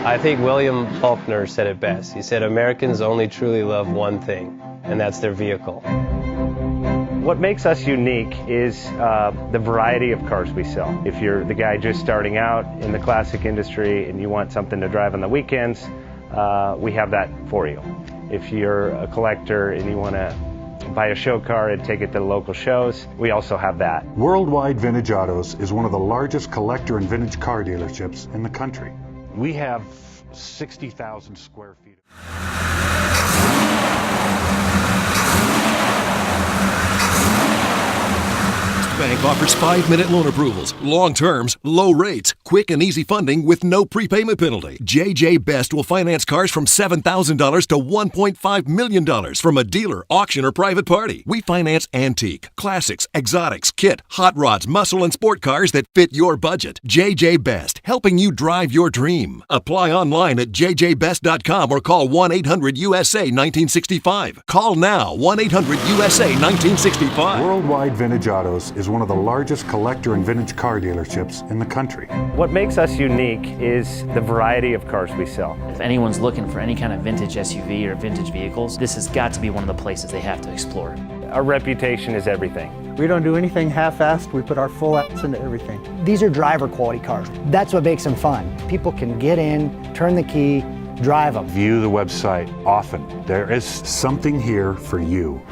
I think William Faulkner said it best. He said, Americans only truly love one thing, and that's their vehicle. What makes us unique is the variety of cars we sell. If you're the guy just starting out in the classic industry and you want something to drive on the weekends, we have that for you. If you're a collector and you want to buy a show car and take it to the local shows, we also have that. Worldwide Vintage Autos is one of the largest collector and vintage car dealerships in the country. We have 60,000 square feet. Bank offers 5-minute loan approvals, long terms, low rates, quick and easy funding with no prepayment penalty. JJ Best will finance cars from $7,000 to $1.5 million from a dealer, auction, or private party. We finance antique, classics, exotics, kit, hot rods, muscle, and sport cars that fit your budget. JJ Best, helping you drive your dream. Apply online at jjbest.com or call 1-800-USA-1965. Call now, 1-800-USA-1965. Worldwide Vintage Autos is one of the largest collector and vintage car dealerships in the country. What makes us unique is the variety of cars we sell. If anyone's looking for any kind of vintage SUV or vintage vehicles, this has got to be one of the places they have to explore. Our reputation is everything. We don't do anything half-assed. We put our full ass into everything. These are driver quality cars. That's what makes them fun. People can get in, turn the key, drive them. View the website often. There is something here for you.